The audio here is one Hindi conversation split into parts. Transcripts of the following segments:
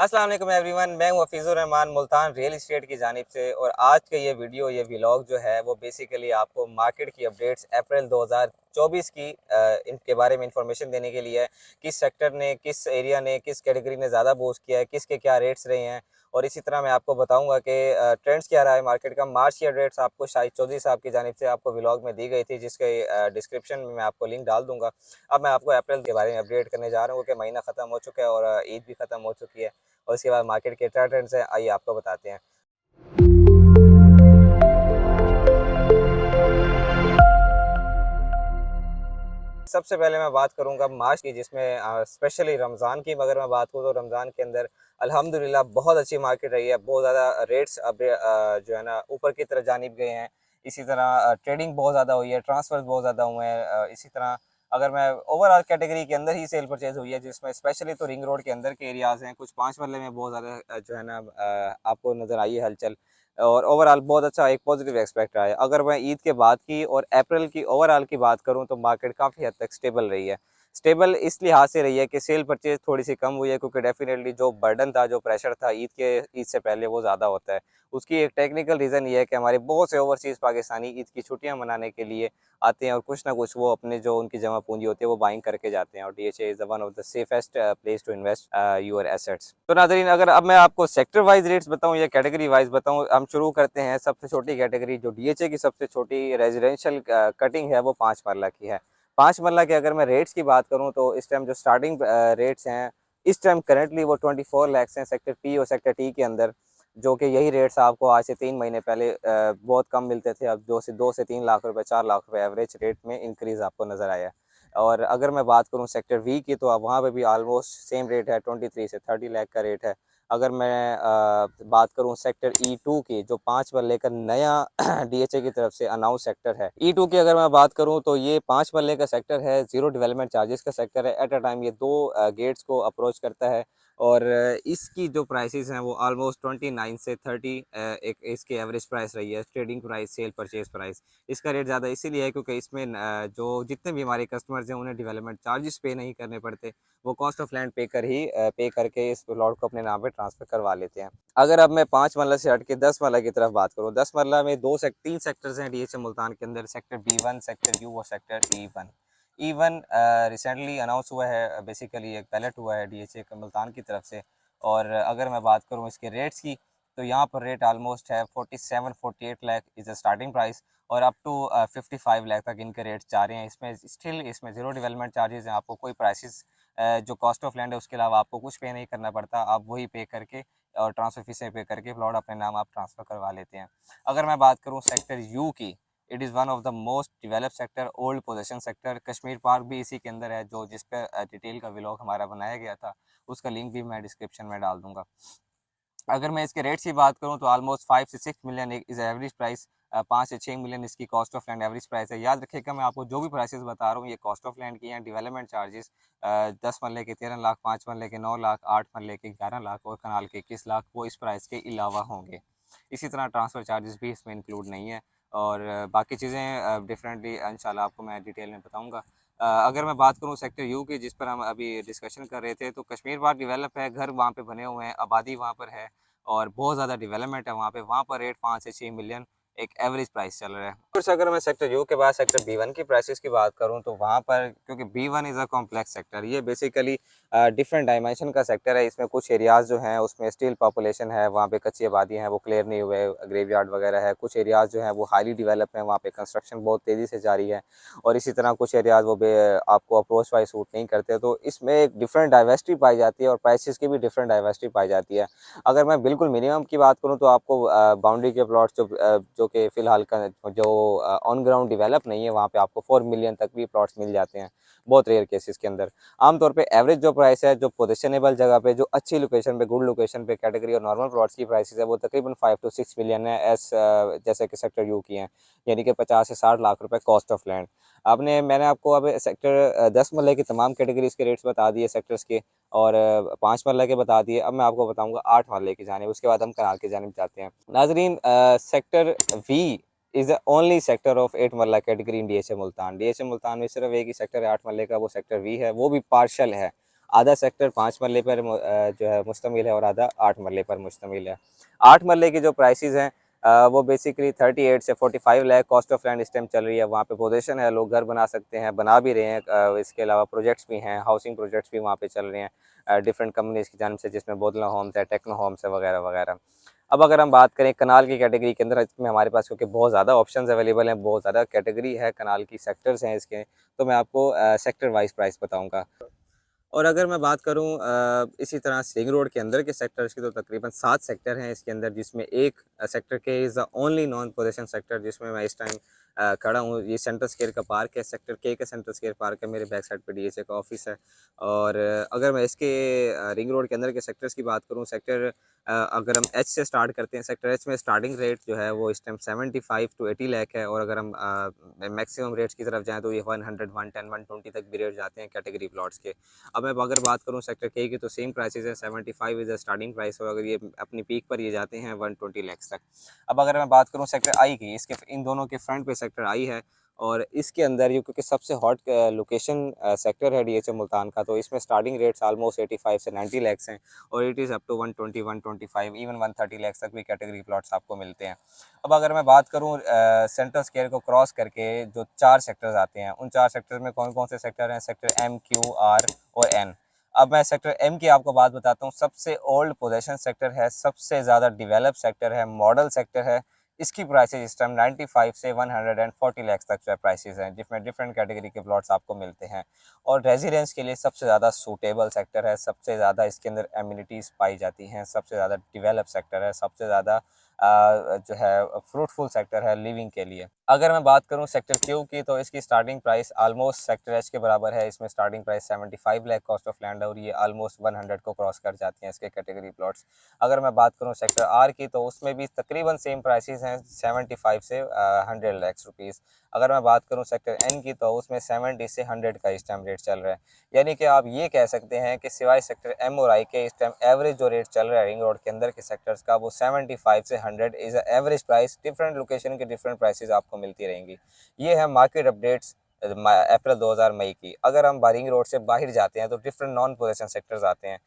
अस्सलाम वालेकुम एवरीवन, मैं हूं हफीज़ुर रहमान मुल्तान रियल एस्टेट की जानिब से। और आज का ये व्लॉग जो है वो बेसिकली आपको मार्केट की अपडेट्स अप्रैल 2024 की इनके बारे में इंफॉर्मेशन देने के लिए है। किस सेक्टर ने, किस एरिया ने, किस कैटेगरी ने ज़्यादा बूस्ट किया है, किसके क्या रेट्स रहे हैं। और इसी तरह मैं आपको बताऊंगा कि ट्रेंड्स क्या रहा है मार्केट का। मार्च की अपडेट्स आपको शाहिद चौधरी साहब की जानिब से आपको व्लॉग में दी गई थी, जिसके डिस्क्रिप्शन में मैं आपको लिंक डाल दूंगा। अब मैं आपको अप्रैल के बारे में अपडेट करने जा रहा हूँ कि महीना ख़त्म हो चुका है और ईद भी ख़त्म हो चुकी है। और उसके बाद मार्केट के क्या ट्रेंड्स हैं, आइए आपको बताते हैं। सबसे पहले मैं बात करूंगा मार्च की, जिसमें स्पेशली रमज़ान की अगर मैं बात करूँ तो रमज़ान के अंदर अल्हम्दुलिल्लाह बहुत अच्छी मार्केट रही है। बहुत ज़्यादा रेट्स अब जो है ना ऊपर की तरफ जानिब गए हैं। इसी तरह ट्रेडिंग बहुत ज़्यादा हुई है, ट्रांसफ़र बहुत ज़्यादा हुए हैं। इसी तरह अगर मैं ओवरऑल कैटेगरी के अंदर ही सेल परचेज हुई है, जिसमें स्पेशली तो रिंग रोड के अंदर के एरियाज़ हैं, कुछ 5 मरले में बहुत ज़्यादा जो है ना आपको नज़र आई है हलचल। और ओवरऑल बहुत अच्छा एक पॉजिटिव एक्सपेक्ट रहा है। अगर मैं ईद के बाद की और अप्रैल की ओवरऑल की बात करूं तो मार्केट काफ़ी हद तक स्टेबल रही है। स्टेबल इस लिहाज से रही है कि सेल परचेज थोड़ी सी कम हुई है, क्योंकि डेफिनेटली जो बर्डन था, जो प्रेशर था ईद से पहले, वो ज़्यादा होता है। उसकी एक टेक्निकल रीज़न ये है कि हमारे बहुत से ओवरसीज़ पाकिस्तानी ईद की छुट्टियां मनाने के लिए आते हैं और कुछ ना कुछ वो अपने जो उनकी जमा पूंजी होती है वो बाइंग करके जाते हैं। और DHA is one of the safest place to invest your assets. तो नाज़रीन, अगर अब मैं आपको सेक्टर वाइज रेट्स बताऊं या कैटेगरी वाइज बताऊं, हम शुरू करते हैं। सबसे छोटी कैटेगरी जो डीएचए की सबसे छोटी रेजिडेंशियल कटिंग है वो 5 मरला की है। 5 मरला के अगर मैं रेट्स की बात करूं तो इस टाइम जो स्टार्टिंग रेट्स हैं इस टाइम करंटली वो 24 लाख हैं सेक्टर पी और सेक्टर टी के अंदर। जो कि यही रेट्स आपको आज से 3 महीने पहले बहुत कम मिलते थे। अब 2 से 3 लाख रुपए, 4 लाख रुपए एवरेज रेट में इंक्रीज आपको नजर आया है। और अगर मैं बात करूं सेक्टर वी की, तो अब वहाँ पे भी ऑलमोस्ट सेम रेट है, 23 से 30 लाख का रेट है। अगर मैं बात करूं सेक्टर E2 की, जो 5 मरले का नया डीएचए की तरफ से अनाउंस सेक्टर है, E2 की अगर मैं बात करूं तो ये 5 मरले का सेक्टर है, जीरो डेवलपमेंट चार्जेस का सेक्टर है। एट अ टाइम ये दो गेट्स को अप्रोच करता है। और इसकी जो प्राइसेस हैं वो ऑलमोस्ट 29 से 30 एक इसकी एवरेज प्राइस रही है, trading price, cell purchase price. इसका रेट ज़्यादा इसीलिए है क्योंकि इसमें जो जितने भी हमारे कस्टमर्स हैं उन्हें डेवलपमेंट चार्जेस पे नहीं करने पड़ते। वो कॉस्ट ऑफ लैंड पे करके इस प्लॉट को अपने नाम पे ट्रांसफ़र करवा लेते हैं। अगर अब मैं 5 मरला से हट के 10 मरला की तरफ बात करूँ, 10 मरला में 3 सेक्टर्स हैं डीएचए मुल्तान के अंदर, सेक्टर B1, सेक्टर यू और sector E1। E1 recently announce हुआ है, बेसिकली एक बैलेट हुआ है डीएचए के मुल्तान की तरफ से। और अगर मैं बात करूँ इसके रेट्स की, तो यहाँ पर रेट ऑलमोस्ट है 47-48 lakh is the starting price. और अप टू 55 लाख तक इनके रेट्स जा रहे हैं। इसमें स्टिल इसमें ज़ीरो डेवलपमेंट चार्जेस हैं, आपको कोई प्राइसेस जो कॉस्ट ऑफ लैंड है उसके अलावा आपको कुछ पे नहीं करना पड़ता। आप वही पे करके और ट्रांसफ़र फीसें पे करके प्लॉट अपने नाम आप ट्रांसफ़र करवा लेते हैं। अगर मैं बात करूँ सेक्टर यू की, it is one of the most developed sector, old possession sector. Kashmir park भी इसी के अंदर है, जो जिस पे डिटेल का व्लॉग हमारा बनाया गया था, उसका लिंक भी मैं डिस्क्रिप्शन में डाल दूंगा। अगर मैं इसके रेट्स की बात करूं तो ऑलमोस्ट 5 से 6 मिलियन इज़ एवरेज प्राइस। 5 से 6 मिलियन इसकी cost of land average price है। याद रखिएगा, मैं आपको जो भी प्राइसेस बता रहा हूँ ये कॉस्ट ऑफ लैंड की हैं। डेवलपमेंट चार्जेस 10 मरले के 13 लाख, 5 मरले के 9 लाख, 8 मरले के 11 लाख और कनाल के 21 लाख वो इस प्राइस के अलावा होंगे। इसी तरह ट्रांसफ़र चार्जेस भी इसमें इंक्लूड नहीं है। और बाकी चीज़ें डिफरेंटली इंशाल्लाह आपको मैं डिटेल में बताऊँगा। अगर मैं बात करूँ सेक्टर यू की, जिस पर हम अभी डिस्कशन कर रहे थे, तो कश्मीर पार्क डेवलप है, घर वहाँ पे बने हुए हैं, आबादी वहाँ पर है और बहुत ज़्यादा डेवलपमेंट है वहाँ पे। वहाँ पर रेट 5 से 6 मिलियन एक एवरेज प्राइस चल रहा है। कुछ अगर मैं सेक्टर यू के बाद सेक्टर B1 की प्राइसेस की बात करूँ, तो वहाँ पर क्योंकि B1 is a complex sector, ये बेसिकली डिफरेंट डायमेंशन का सेक्टर है। इसमें कुछ एरियाज़ जो हैं उसमें स्टिल पॉपुलेशन है, वहाँ पे कच्ची आबादी हैं, वो क्लियर नहीं हुए, ग्रेवयार्ड वगैरह है। कुछ एरियाज़ जो हैं वो हाईली डेवलप हैं, वहाँ पे कंस्ट्रक्शन बहुत तेज़ी से जारी है। और इसी तरह कुछ एरियाज़ वो आपको अप्रोच वाइज सूट नहीं करते। तो इसमें एक डिफरेंट डाइवर्सिटी पाई जाती है और प्राइसेस की भी डिफरेंट डाइवर्सिटी पाई जाती है। अगर मैं बिल्कुल मिनिमम की बात करूँ तो आपको बाउंड्री के प्लॉट्स जो कि फ़िलहाल का जो ऑन ग्राउंड डेवलप नहीं है, वहाँ पे आपको 4 मिलियन तक भी प्लॉट्स मिल जाते हैं, बहुत रेयर केसेस के अंदर। आमतौर पे एवरेज जो प्राइस है, जो पोजिशनेबल जगह पे, जो अच्छी लोकेशन पे, गुड लोकेशन पे कैटेगरी और नॉर्मल प्लॉट्स की प्राइसेस है, वो तकरीबन 5 से 6 मिलियन है, जैसे कि सेक्टर यू की हैं, यानी कि 50 से 60 लाख रुपए कॉस्ट ऑफ लैंड। मैंने आपको अब सेक्टर 10 मरले की तमाम कैटेगरीज के रेट्स बता दिए सेक्टर्स के, और 5 मरले के बता दिए। अब मैं आपको बताऊंगा 8 मरले की जानिब, उसके बाद हम कनाल की जानिब जाते हैं। नाजरीन, sector V is the only sector of 8 marla category in DHA Multan. DHA Multan में सिर्फ एक ही सेक्टर है 8 मरले का, वो सेक्टर वी है, वो भी पार्शल है। आधा सेक्टर 5 मरले पर जो है मुश्तमिल है और आधा 8 मरले पर मुश्तमिल है। 8 मरले की जो प्राइसेज़ हैं वो बेसिकली 38 से 45 लाख कॉस्ट ऑफ लैंड इस टाइम चल रही है। वहाँ पे पोजीशन है, लोग घर बना सकते हैं, बना भी रहे हैं। इसके अलावा प्रोजेक्ट्स भी हैं, हाउसिंग प्रोजेक्ट्स भी वहाँ पे चल रहे हैं डिफरेंट कंपनीज़ की जानिब से, जिसमें बोदला होम्स है, टेक्नो होम्स है वगैरह वगैरह। अब अगर हम बात करें कनाल की कैटेगरी के अंदर, इसमें हमारे पास क्योंकि बहुत ज़्यादा ऑप्शंस अवेलेबल हैं, बहुत ज़्यादा कैटेगरी है कनाल की, सेक्टर्स हैं इसके, तो मैं आपको सेक्टर वाइज़ प्राइस बताऊँगा। और अगर मैं बात करूँ इसी तरह रिंग रोड के अंदर के सेक्टर्स की, तो तकरीबन 7 सेक्टर हैं इसके अंदर, जिसमें एक सेक्टर के is the only non position sector जिसमें मैं इस टाइम खड़ा हूँ। ये सेंट्रल स्क्वायर का पार्क है, सेक्टर के का सेंट्रल स्क्वायर पार्क है, मेरे बैक साइड पे डीएचए का ऑफिस है। और अगर मैं इसके रिंग रोड के अंदर के सेक्टर्स की बात करूँ, सेक्टर अगर हम एच से स्टार्ट करते हैं, सेक्टर एच में स्टार्टिंग रेट जो है वो इस टाइम 75 टू 80 लाख है। और अगर हम मैक्सिमम रेट्स की तरफ जाएँ तो ये 100, 110, 120 तक भी रेट जाते हैं कैटेगरी प्लॉट्स के। अब मैं अगर बात करूँ सेक्टर के की, तो सेम प्राइसेस है, 75 इज़ द स्टार्टिंग प्राइस, और अगर ये अपनी पीक पर ये जाते हैं 120 लाख तक। अब अगर मैं बात करूँ सेक्टर आई की, इसके इन दोनों के फ्रंट पे सेक्टर आई है, और इसके अंदर ये क्योंकि सबसे हॉट लोकेशन सेक्टर है डीएचए मुल्तान का, तो इसमें स्टार्टिंग रेट्स आलमोस्ट 85 से 90 लाख हैं, और it is up to 120, 125, even 130 lakh तक भी कैटेगरी प्लॉट्स आपको मिलते हैं। अब अगर मैं बात करूँ सेंट्रल स्क्वायर को क्रॉस करके जो 4 सेक्टर्स आते हैं, उन 4 सेक्टर्स में कौन कौन से सेक्टर हैं? सेक्टर एम, क्यू, आर और एन। अब मैं सेक्टर एम की आपको बात बताता हूँ। सबसे ओल्ड पोजीशन सेक्टर है, सबसे ज़्यादा डेवलप सेक्टर है, मॉडल सेक्टर है। इसकी प्राइसेज इस टाइम 95 से 140 लाख तक जो प्राइसेस हैं, जिसमें डिफरेंट कैटेगरी के प्लॉट्स आपको मिलते हैं, और रेजिडेंस के लिए सबसे ज़्यादा सूटेबल सेक्टर है, सबसे ज़्यादा इसके अंदर एमिनिटीज़ पाई जाती हैं, सबसे ज़्यादा डेवलप सेक्टर है, सबसे ज़्यादा जो है फ्रूटफुल सेक्टर है लिविंग के लिए। अगर मैं बात करूं सेक्टर क्यू की, तो इसकी starting price almost sector H के बराबर है। इसमें starting price 75 lakh cost of land है, और ये ऑलमोस्ट 100 को क्रॉस कर जाती हैं इसके कैटेगरी प्लॉट्स। अगर मैं बात करूं सेक्टर आर की, तो उसमें भी तकरीबन सेम प्राइसेस हैं, 75 से 100 लाख रुपीज़। अगर मैं बात करूं सेक्टर एन की, तो उसमें 70 से 100 का इस टाइम रेट चल रहा है। यानी कि आप ये कह सकते हैं कि सिवाय सेक्टर एम और आई के, इस टाइम एवरेज जो रेट चल रहा है रिंग रोड के अंदर के सेक्टर्स का, वो 75 से 100 is average price. Different location के डिफरेंट प्राइसेस आपको मिलती रहेंगी। ये है मार्केट अपडेट्स अप्रैल 2000 मई की। अगर हम रिंग रोड से बाहर जाते हैं, तो डिफरेंट नॉन पोजीशन सेक्टर्स आते हैं।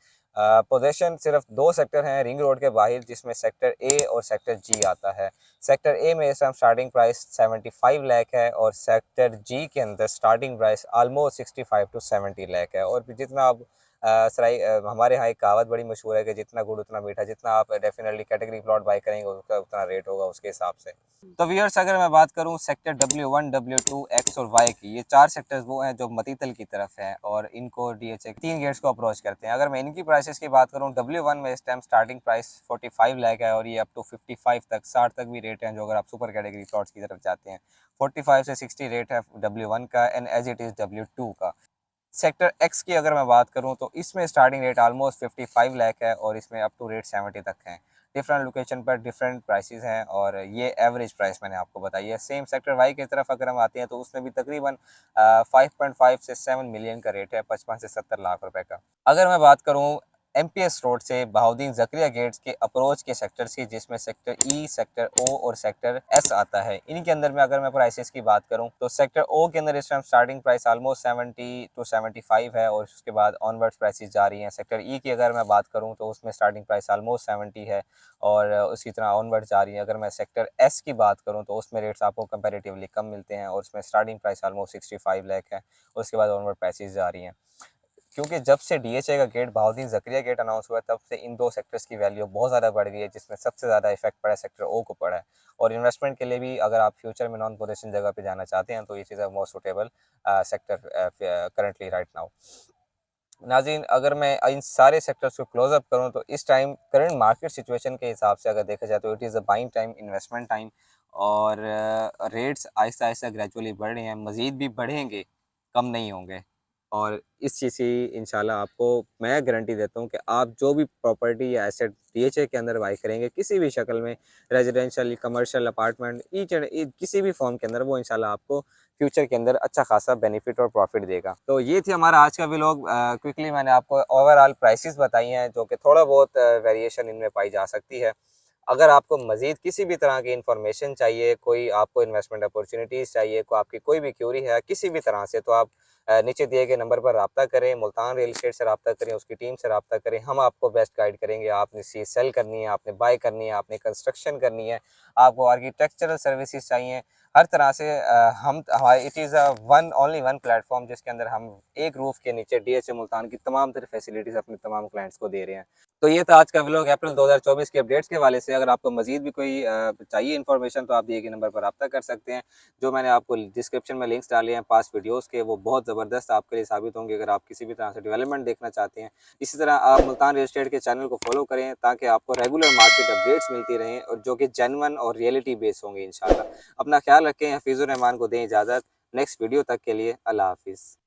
पोजीशन सिर्फ 2 सेक्टर हैं रिंग रोड के बाहर, जिसमें सेक्टर ए और सेक्टर जी आता है। सेक्टर ए में इस टाइम स्टार्टिंग प्राइस 75 लाख है, और सेक्टर जी के अंदर starting price almost 65 to 70 lakh है। और जितना आप हमारे यहाँ एक कहावत बड़ी मशहूर है कि जितना गुड़ उतना मीठा, जितना आप डेफिनेटली कैटेगरी प्लॉट बाई करेंगे उसका उतना रेट होगा उसके हिसाब से। तो व्यूअर्स, अगर मैं बात करूं सेक्टर W1, W2, X और Y की, ये 4 सेक्टर्स वो हैं जो मतीतल की तरफ हैं, और इनको डीएचए 3 गेट्स को अप्रोच करते हैं। अगर मैं इनकी प्राइसेस की बात करूं, W1 में इस टाइम स्टार्टिंग प्राइस 45 लाख है, और ये अप टू 55 तक 60 तक भी रेट हैं जो अगर आप सुपर कैटेगरी प्लॉट्स की तरफ जाते हैं। 45 से 60 रेट है W1 का, and as it is W2 का। सेक्टर एक्स की अगर मैं बात करूं, तो इसमें स्टार्टिंग रेट ऑलमोस्ट 55 लाख है, और इसमें अप टू रेट 70 तक हैं। डिफरेंट लोकेशन पर डिफरेंट प्राइसेस हैं, और ये एवरेज प्राइस मैंने आपको बताई है। सेम सेक्टर वाई की तरफ अगर हम आते हैं, तो उसमें भी तकरीबन 5.5 से 7 मिलियन का रेट है, 55 से 70 लाख रुपए का। अगर मैं बात करूं एमपीएस रोड से बहाउद्दीन जकरिया गेट्स के अप्रोच के सेक्टर्स की, जिसमें सेक्टर ई, सेक्टर ओ और सेक्टर एस आता है, इनके अंदर में अगर मैं प्राइसेस की बात करूं, तो सेक्टर ओ के अंदर इस time starting price almost 70 to 75 है, और उसके बाद ऑनवर्ड्स प्राइसेस जा रही हैं। सेक्टर ई की अगर मैं बात करूं, तो उसमें स्टार्टिंग प्राइस ऑलमोस्ट 70 है, और उसी तरह ऑनवर्ड्स जा रही है। अगर मैं सेक्टर एस की बात करूँ, तो उसमें रेट्स आपको कंपेरेटिवली कम मिलते हैं, और उसमें स्टार्टिंग प्राइस ऑलमोस्ट 65 लाख है, उसके बाद ऑनवर्ड प्राइसेस जा रही हैं। क्योंकि जब से डीएचए का गेट, बहाउद्दीन जकरिया गेट अनाउंस हुआ है, तब से इन 2 सेक्टर्स की वैल्यू बहुत ज़्यादा बढ़ गई है, जिसमें सबसे ज़्यादा इफेक्ट पड़ा है सेक्टर ओ को पड़ा है। और इन्वेस्टमेंट के लिए भी अगर आप फ्यूचर में नॉन पोजीशन जगह पे जाना चाहते हैं, तो ये चीज़ है most suitable sector currently right now. नाज़रीन, अगर मैं इन सारे सेक्टर्स को क्लोज अप करूँ, तो इस टाइम करंट मार्केट सिचुएशन के हिसाब से अगर देखा जाए, तो it is a buying time, investment time, और रेट्स आहिस्ता आहिस्ता ग्रेजुअली बढ़ रहे हैं, मज़ीद भी बढ़ेंगे, कम नहीं होंगे। और इस चीज़ की इंशाल्लाह आपको मैं गारंटी देता हूँ कि आप जो भी प्रॉपर्टी या एसेट डीएचए के अंदर बाई करेंगे, किसी भी शक्ल में, residential, commercial, apartment, each and किसी भी फॉर्म के अंदर, वो इंशाल्लाह आपको फ्यूचर के अंदर अच्छा खासा बेनिफिट और प्रॉफिट देगा। तो ये थी हमारा आज का व्लॉग। क्विकली मैंने आपको ओवरऑल प्राइसेस बताई हैं, जो कि थोड़ा बहुत वेरिएशन इनमें पाई जा सकती है। अगर आपको मज़ीद किसी भी तरह की इन्फॉर्मेशन चाहिए, कोई आपको इन्वेस्टमेंट अपॉर्चुनिटीज़ चाहिए, को आपकी कोई भी क्यूरी है किसी भी तरह से, तो आप नीचे दिए गए नंबर पर रब्ता करें, मुल्तान रियल एस्टेट से रब्ता करें, उसकी टीम से रब्ता करें। हम आपको बेस्ट गाइड करेंगे। आपने सी सेल करनी है, आपने बाय करनी है, आपने कंस्ट्रक्शन करनी है, आपको आर्किटेक्चरल सर्विसेज चाहिए, हर तरह से हम हमारे it is a one only one platform जिसके अंदर हम एक रूफ़ के नीचे डीएचए मुल्तान की तमाम तरह फैसिलिटीज़ अपने तमाम क्लाइंट्स को दे रहे हैं। तो ये था आज का व्लॉग अप्रैल 2024 के अपडेट्स के हवाले से। अगर आपको मज़ीद भी कोई चाहिए इन्फॉर्मेशन तो आप दिए गए नंबर पर रब्ता कर सकते हैं। जो मैंने आपको डिस्क्रिप्शन में लिंक्स डाले हैं पास्ट वीडियोज़ के, वो बहुत ज़बरदस्त आपके लिए साबित होंगे अगर आप किसी भी तरह से डेवलपमेंट देखना चाहते हैं। इसी तरह आप मुल्तान रियल एस्टेट के चैनल को फॉलो करें ताकि आपको रेगुलर मार्केट अपडेट्स मिलती रहें और जो कि जेन्युइन और रियलिटी बेस होंगे इंशाल्लाह। अपना ख्याल रखें, हफीज़ुर रहमान को दें इजाज़त। नेक्स्ट वीडियो तक के लिए अल्लाह हाफ़िज़।